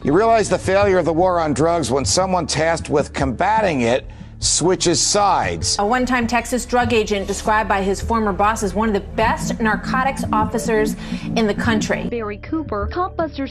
You realize the failure of the war on drugs when someone tasked with combating it switches sides. A one-time Texas drug agent described by his former boss as one of the best narcotics officers in the country. Barry Cooper, Copbusters.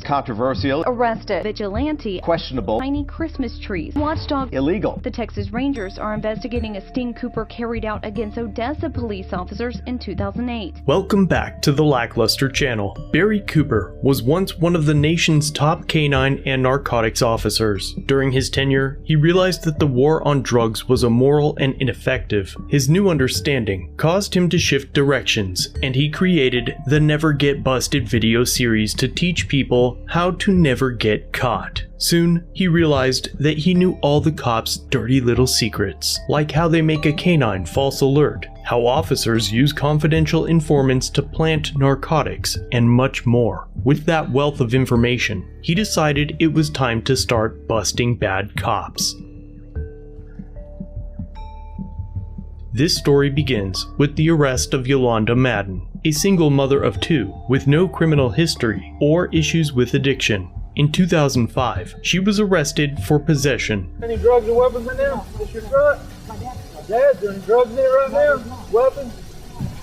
Controversial. Arrested. Vigilante. Questionable. Tiny Christmas trees. Watchdog. Illegal. The Texas Rangers are investigating a sting Cooper carried out against Odessa police officers in 2008. Welcome back to the Lackluster channel. Barry Cooper was once one of the nation's top canine and narcotics officers. During his tenure, he realized that the war on drugs was immoral and ineffective. His new understanding caused him to shift directions, and he created the Never Get Busted video series to teach people how to never get caught. Soon, he realized that he knew all the cops' dirty little secrets, like how they make a canine false alert, how officers use confidential informants to plant narcotics, and much more. With that wealth of information, he decided it was time to start busting bad cops. This story begins with the arrest of Yolanda Madden, a single mother of two with no criminal history or issues with addiction. In 2005, she was arrested for possession. Any drugs or weapons in there? This your truck? My dad's doing drugs in it right now? Weapons?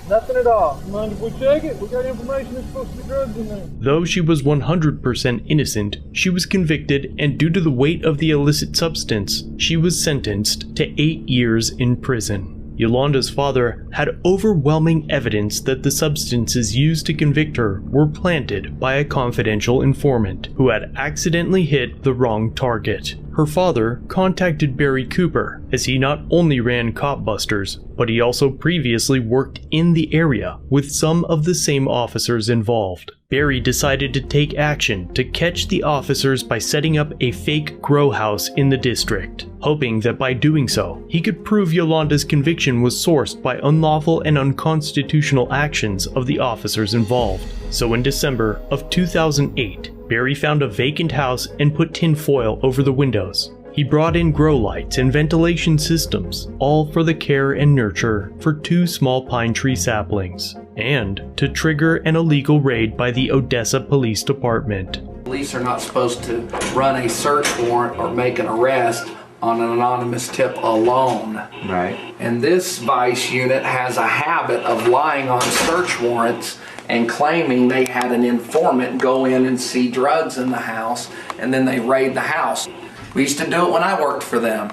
Nothing at all. Mind if we check it? We got information there's supposed to be drugs in there. Though she was 100% innocent, she was convicted, and due to the weight of the illicit substance, she was sentenced to 8 years in prison. Yolanda's father had overwhelming evidence that the substances used to convict her were planted by a confidential informant who had accidentally hit the wrong target. Her father contacted Barry Cooper, as he not only ran Copbusters, but he also previously worked in the area with some of the same officers involved. Barry decided to take action to catch the officers by setting up a fake grow house in the district, hoping that by doing so, he could prove Yolanda's conviction was sourced by unlawful and unconstitutional actions of the officers involved. So in December of 2008, Barry found a vacant house and put tin foil over the windows. He brought in grow lights and ventilation systems, all for the care and nurture for 2 small pine tree saplings, and to trigger an illegal raid by the Odessa Police Department. Police are not supposed to run a search warrant or make an arrest on an anonymous tip alone. Right. And this vice unit has a habit of lying on search warrants and claiming they had an informant go in and see drugs in the house, and then they raid the house. We used to do it when I worked for them.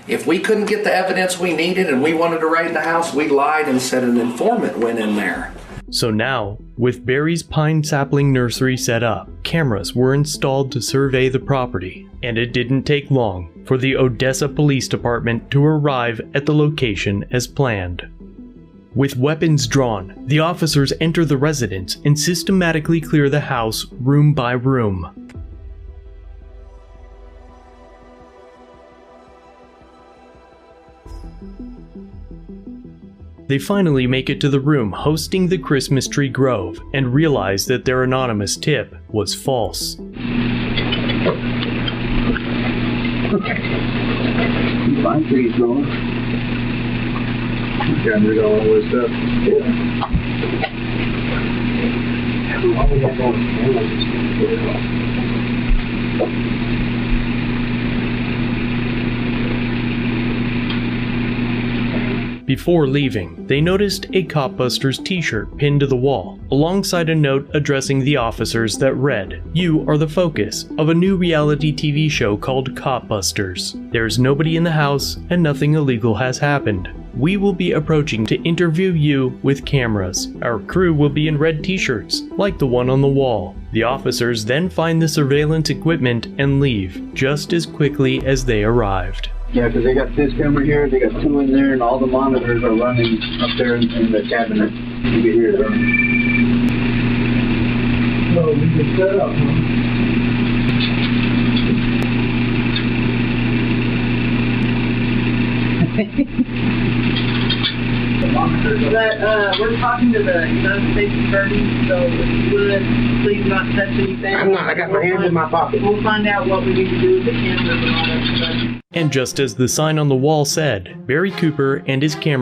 If we couldn't get the evidence we needed and we wanted to raid the house, we lied and said an informant went in there. So now, with Barry's pine sapling nursery set up, cameras were installed to survey the property, and it didn't take long for the Odessa Police Department to arrive at the location as planned. With weapons drawn, the officers enter the residence and systematically clear the house room by room. They finally make it to the room hosting the Christmas Tree Grove and realize that their anonymous tip was false. Pine trees growing. Got rid of all this stuff. Before leaving, they noticed a Copbusters t-shirt pinned to the wall, alongside a note addressing the officers that read, "You are the focus of a new reality TV show called Copbusters. There's nobody in the house and nothing illegal has happened. We will be approaching to interview you with cameras. Our crew will be in red t-shirts, like the one on the wall." The officers then find the surveillance equipment and leave, just as quickly as they arrived. Yeah, because they got this camera here, they got 2 in there, and all the monitors are running up there in the cabinet. You can hear them. So we can set up, But we're talking to the United States Attorney, so if you would, please not touch anything. I'm not, I got my hands in my pocket. We'll find out what we need to do with the cameras and all that stuff. And just as the sign on the wall said, Barry Cooper and his camera